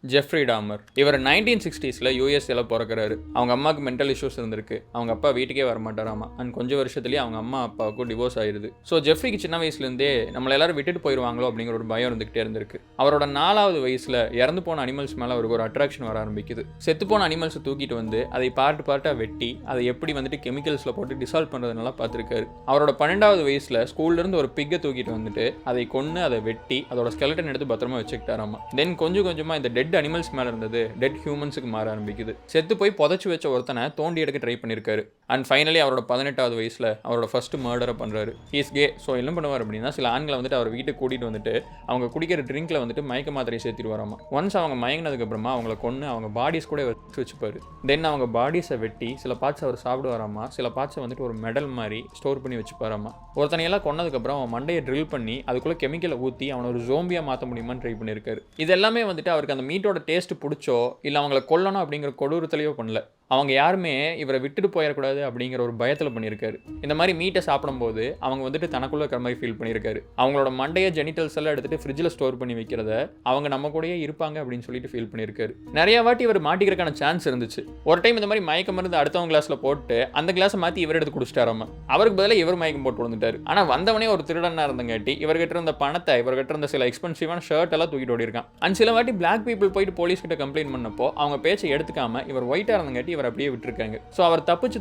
Jeffrey Dahmer. இவர் 1960ஸ்ல யூஎஸ்ஏல பிறக்கிறாரு. அவங்க அம்மாவுக்கு மென்டல் இஷ்யூஸ் இருந்திருக்கு. அவங்க அப்பா வீட்டுக்கே வரமாட்டாராமா. அண்ட் கொஞ்சம் வருஷத்துலேயே அவங்க அம்மா அப்பாவுக்கும் டிவோர்ஸ் ஆயிடுது. ஸோ ஜெஃப்ரிக்கு சின்ன வயசுலேருந்தே நம்மளை எல்லாரும் விட்டுட்டு போயிடுவாங்களோ அப்படிங்கிற ஒரு பயம் இருந்துகிட்டே இருந்திருக்கு. அவரோட 4வது வயசில் இறந்து போன அனிமல்ஸ் மேலே அவருக்கு ஒரு அட்ராக்ஷன் வர ஆரம்பிக்குது. செத்து போன அனிமல்ஸை தூக்கிட்டு வந்து அதை பார்ட்டாக வெட்டி அதை எப்படி வந்துட்டு கெமிக்கல்ஸில் போட்டு டிசால்வ் பண்ணுறதுனால பார்த்துருக்காரு. அவரோட 12வது வயசில் ஸ்கூல்லேருந்து ஒரு பிக்கை தூக்கிட்டு வந்துட்டு அதை கொன்று அதை வெட்டி அதோட ஸ்கெலட்டன் எடுத்து பத்திரமா வச்சுக்கிட்டாராமா. தென் கொஞ்சம் கொஞ்சமாக இந்த டெட் அனிமல்ஸ் மேல இருந்தது டெட் ஹியூமன்ஸுக்கு மாற ஆரம்பிக்குது. செத்து போய் புதைச்சு வச்ச ஒருத்தனை தோண்டி எடுக்க ட்ரை பண்ணியிருக்காரு. அண்ட் ஃபைனலி அவரோட 18வது வயசுல அவரோட ஃபர்ஸ்ட் மர்டரை பண்றாரு. He's K. ஸோ என்ன பண்ணுவார் அப்படின்னா, சில ஆண்களை வந்துட்டு அவர் வீட்டுக்கு கூட்டிட்டு வந்துட்டு அவங்க குடிக்கிற ட்ரிங்க்ல வந்துட்டு மயக்க மாத்திரை சேர்த்திடுவாராமா. ஒன்ஸ் அவங்க மயங்கினதுக்கு அப்புறமா அவங்கள கொன்று அவங்க பாடிஸ் கூட வச்சுப்பாரு. தென் அவங்க பாடிஸை வெட்டி சில பார்ட்ஸ் அவர் சாப்பிடுவாராமா, சில பார்ட்ஸை வந்துட்டு ஒரு மெடல் மாதிரி ஸ்டோர் பண்ணி வச்சுப்பாராமா. ஒருத்தனையெல்லாம் கொன்னதுக்கப்புறம் அவன் மண்டையை ட்ரில் பண்ணி அதுக்குள்ளே கெமிக்கலை ஊற்றி அவனை ஒரு ஜோம்பியாக மாற்ற முடியுமான்னு ட்ரை பண்ணியிருக்காரு. இது எல்லாமே வந்துட்டு அவருக்கு அந்த மீட்டோட டேஸ்ட் பிடிச்சோ இல்லை அவங்கள கொல்லணும் அப்படிங்கிற கொடூரத்திலையோ பண்ணல. அவங்க யாருமே இவரை விட்டுட்டு போயிடக்கூடாது அப்படிங்கிற ஒரு பயத்தில் பண்ணியிருக்காரு. இந்த மாதிரி மீட்டை சாப்பிடும்போது அவங்க வந்துட்டு தனக்குள்ளே இருக்கிற மாதிரி ஃபீல் பண்ணியிருக்காரு. அவங்களோட மண்டைய ஜெனிட்டல்ஸ் எல்லாம் எடுத்துட்டு ஃப்ரிட்ஜில் ஸ்டோர் பண்ணி வைக்கிறத அவங்க நம்ம கூடயே இருப்பாங்க அப்படின்னு சொல்லிட்டு ஃபீல் பண்ணியிருக்காரு. நிறைய வாட்டி இவர் மாட்டிக்கிறதுக்கான சான்ஸ் இருந்துச்சு. ஒரு டைம் இந்த மாதிரி மயக்கம் மருந்து அடுத்தவங்க கிளாஸில் போட்டு அந்த கிளாஸை மாற்றி இவர் எடுத்து குடிச்சிட்டாராமா. அவருக்கு பதிலாக இவர் மயக்கம் போட்டு வந்துட்டார். ஆனால் வந்தவனே ஒரு திருடனா இருந்தங்காட்டி இவர்கிட்ட இருந்த பணத்தை, இவர்கிட்ட இருந்த சில எக்ஸ்பென்சிவான ஷர்ட் எல்லாம் தூக்கிட்டு ஓடி இருக்கான். அண்ட் சில வாட்டி பிளாக் பீப்புள் போயிட்டு போலீஸ் கிட்ட கம்ப்ளைண்ட் பண்ணப்போ அவங்க பேச்சை எடுத்துக்காம இவர் ஒயிட்டா இருந்தங்காட்டி இவர் அப்படியே விட்டுருக்காங்க. ஸோ அவர் தப்பிச்சு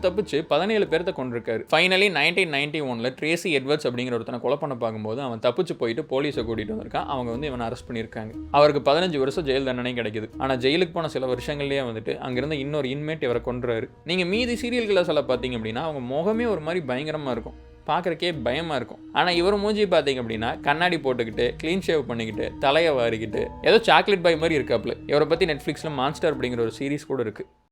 17 பேர்த்த கொண்டிருக்காரு. ஃபைனலி 1991ல ட்ரேசி எட்வர்ட்ஸ் அப்படிங்கிற ஒருத்தனை கொலை பண்ண பார்க்கும்போது அவன் தப்பிச்சு போயிட்டு போலீஸை கூட்டிட்டு வந்திருக்கான். அவங்க வந்து இவனை அரெஸ்ட் பண்ணியிருக்காங்க. அவருக்கு 15 வருஷம் ஜெயில் தண்டனை கிடைக்குது. ஆனால் ஜெயிலுக்கு போன சில வருஷங்கள்லேயே வந்துட்டு அங்கிருந்த இன்னொரு இன்மேட் இவரை கொன்றாரு. நீங்க மீதி சீரியல் கில்லர்ஸ் எல்லாம் பார்த்தீங்க அப்படின்னா அவங்க முகமே ஒரு மாதிரி பயங்கரமா இருக்கும், பார்க்குறக்கே பயமாக இருக்கும். ஆனால் இவர் மூஞ்சி பார்த்தீங்க அப்படின்னா கண்ணாடி போட்டுக்கிட்டு க்ளீன் ஷேவ் பண்ணிக்கிட்டு தலையை வாரிக்கிட்டு ஏதோ சாக்லேட் பாய் மாதிரி இருக்காப்புல. இவரை பற்றி நெட்ஃப்ளிக்ஸில் மான்ஸ்டர் அப்படிங்கிற ஒரு சீரிஸ் கூட இருக்குது.